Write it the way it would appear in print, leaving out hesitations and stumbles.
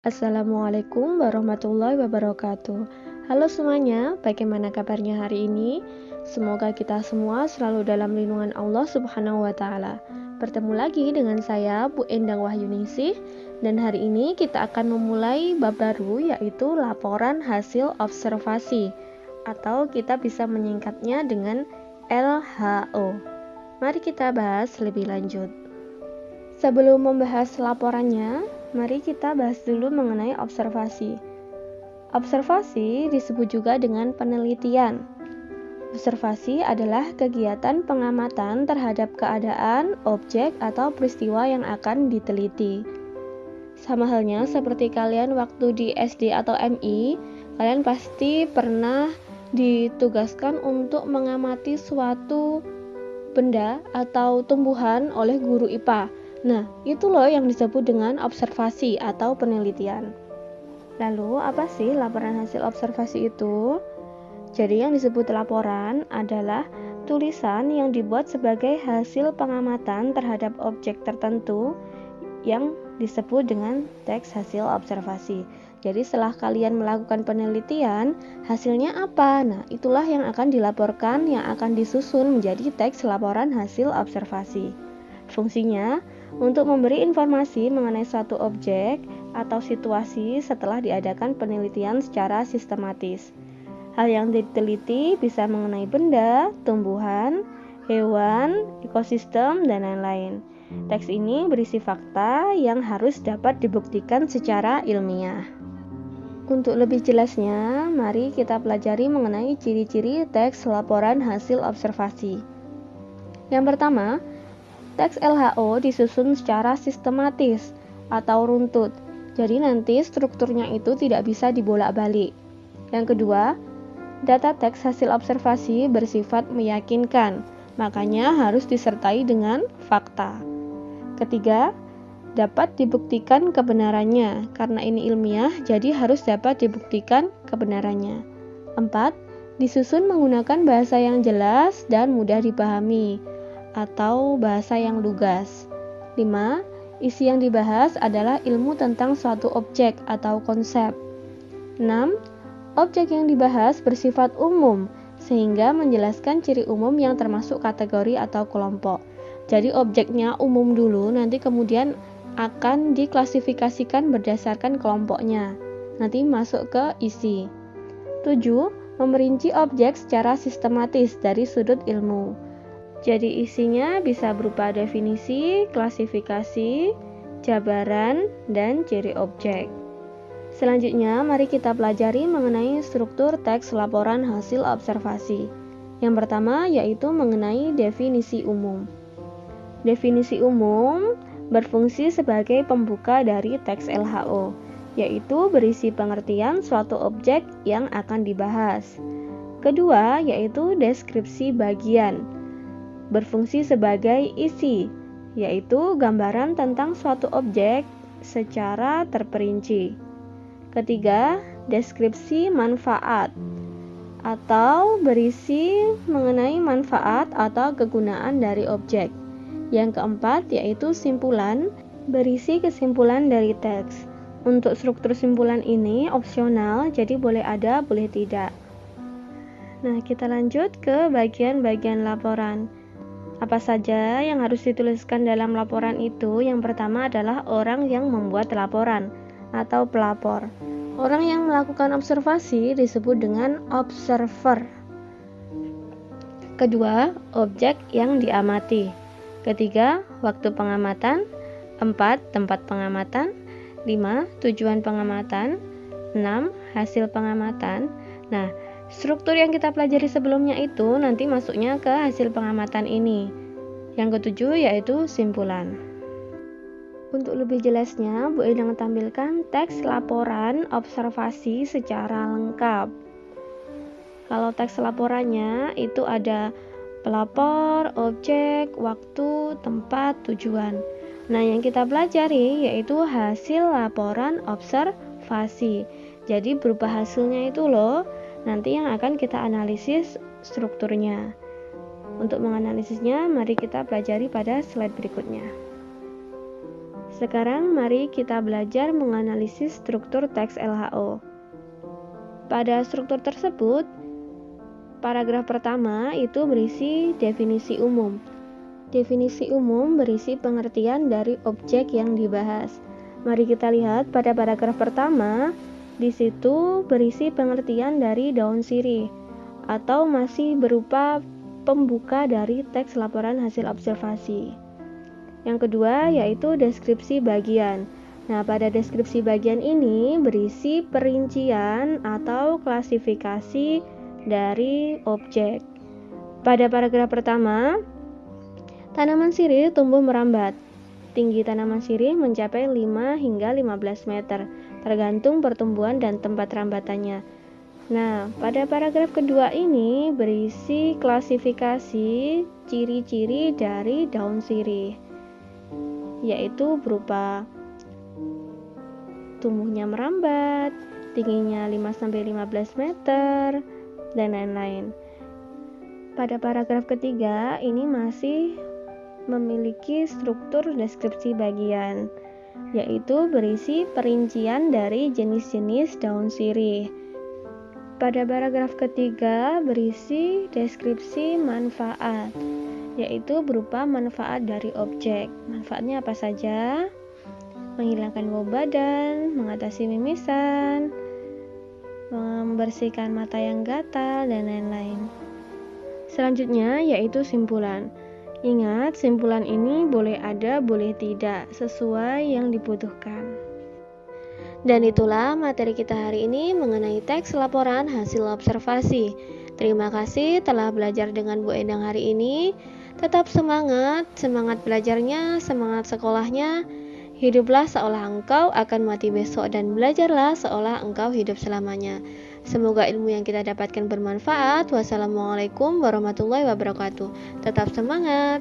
Assalamualaikum warahmatullahi wabarakatuh. Halo semuanya, bagaimana kabarnya hari ini? Semoga kita semua selalu dalam lindungan Allah Subhanahu wa Ta'ala. Bertemu lagi dengan saya, Bu Endang Wahyuningsih, dan hari ini kita akan memulai bab baru, yaitu laporan hasil observasi, atau kita bisa menyingkatnya dengan LHO. Mari kita bahas lebih lanjut. Sebelum membahas laporannya, mari kita bahas dulu mengenai observasi. Observasi disebut juga dengan penelitian. Observasi adalah kegiatan pengamatan terhadap keadaan, objek, atau peristiwa yang akan diteliti. Sama halnya seperti kalian waktu di SD atau MI, kalian pasti pernah ditugaskan untuk mengamati suatu benda atau tumbuhan oleh guru IPA. Nah, itu loh yang disebut dengan observasi atau penelitian. Lalu, apa sih laporan hasil observasi itu? Jadi, yang disebut laporan adalah tulisan yang dibuat sebagai hasil pengamatan terhadap objek tertentu yang disebut dengan teks hasil observasi. Jadi, setelah kalian melakukan penelitian, hasilnya apa? Nah, itulah yang akan dilaporkan, yang akan disusun menjadi teks laporan hasil observasi. Fungsinya untuk memberi informasi mengenai suatu objek atau situasi setelah diadakan penelitian secara sistematis. Hal yang diteliti bisa mengenai benda, tumbuhan, hewan, ekosistem, dan lain-lain. Teks ini berisi fakta yang harus dapat dibuktikan secara ilmiah. Untuk lebih jelasnya, mari kita pelajari mengenai ciri-ciri teks laporan hasil observasi. Yang pertama, teks LHO disusun secara sistematis atau runtut, jadi nanti strukturnya itu tidak bisa dibolak-balik. Yang kedua, data teks hasil observasi bersifat meyakinkan, makanya harus disertai dengan fakta. Ketiga, dapat dibuktikan kebenarannya, karena ini ilmiah, jadi harus dapat dibuktikan kebenarannya. 4. Disusun menggunakan bahasa yang jelas dan mudah dipahami, atau bahasa yang lugas. 5. Isi yang dibahas adalah ilmu tentang suatu objek atau konsep. 6. Objek yang dibahas bersifat umum, sehingga menjelaskan ciri umum yang termasuk kategori atau kelompok. Jadi objeknya umum dulu, nanti kemudian akan diklasifikasikan berdasarkan kelompoknya. Nanti masuk ke isi. 7. Memerinci objek secara sistematis dari sudut ilmu. Jadi isinya bisa berupa definisi, klasifikasi, jabaran, dan ciri objek. Selanjutnya, mari kita pelajari mengenai struktur teks laporan hasil observasi. Yang pertama yaitu mengenai definisi umum. Definisi umum berfungsi sebagai pembuka dari teks LHO, yaitu berisi pengertian suatu objek yang akan dibahas. Kedua yaitu deskripsi bagian, berfungsi sebagai isi, yaitu gambaran tentang suatu objek secara terperinci. Ketiga, deskripsi manfaat, atau berisi mengenai manfaat atau kegunaan dari objek. Yang keempat, yaitu simpulan, berisi kesimpulan dari teks. Untuk struktur simpulan ini opsional, jadi boleh ada, boleh tidak. Nah, kita lanjut ke bagian-bagian laporan. Apa saja yang harus dituliskan dalam laporan itu? Yang pertama adalah orang yang membuat laporan atau pelapor. Orang yang melakukan observasi disebut dengan observer. Kedua, objek yang diamati. Ketiga, waktu pengamatan. 4. Tempat pengamatan. 5. Tujuan pengamatan. 6. Hasil pengamatan. Nah, struktur yang kita pelajari sebelumnya itu nanti masuknya ke hasil pengamatan ini. Yang ketujuh yaitu simpulan. Untuk lebih jelasnya, Bu Endang tampilkan teks laporan observasi secara lengkap. Kalau teks laporannya itu ada pelapor, objek, waktu, tempat, tujuan. Nah, yang kita pelajari yaitu hasil laporan observasi. Jadi berupa hasilnya itu loh, nanti yang akan kita analisis strukturnya. Untuk menganalisisnya, mari kita pelajari pada slide berikutnya. Sekarang mari kita belajar menganalisis struktur teks LHO. Pada struktur tersebut, paragraf pertama itu berisi definisi umum. Definisi umum berisi pengertian dari objek yang dibahas. Mari kita lihat pada paragraf pertama, di situ berisi pengertian dari daun sirih atau masih berupa pembuka dari teks laporan hasil observasi. Yang kedua yaitu deskripsi bagian. Nah, pada deskripsi bagian ini berisi perincian atau klasifikasi dari objek. Pada paragraf pertama, tanaman sirih tumbuh merambat. Tinggi tanaman sirih mencapai 5 hingga 15 meter, tergantung pertumbuhan dan tempat rambatannya. Nah, pada paragraf kedua ini berisi klasifikasi ciri-ciri dari daun sirih, yaitu berupa tumbuhnya merambat, tingginya 5-15 meter, dan lain-lain. Pada paragraf ketiga, ini masih memiliki struktur deskripsi bagian, yaitu berisi perincian dari jenis-jenis daun sirih. Pada paragraf ketiga berisi deskripsi manfaat, yaitu berupa manfaat dari objek. Manfaatnya apa saja? Menghilangkan bau badan, mengatasi mimisan, membersihkan mata yang gatal, dan lain-lain. Selanjutnya yaitu simpulan. Ingat, simpulan ini boleh ada, boleh tidak, sesuai yang dibutuhkan. Dan itulah materi kita hari ini mengenai teks laporan hasil observasi. Terima kasih telah belajar dengan Bu Endang hari ini. Tetap semangat belajarnya, semangat sekolahnya. Hiduplah seolah engkau akan mati besok dan belajarlah seolah engkau hidup selamanya. Semoga ilmu yang kita dapatkan bermanfaat. Wassalamualaikum warahmatullahi wabarakatuh. Tetap semangat.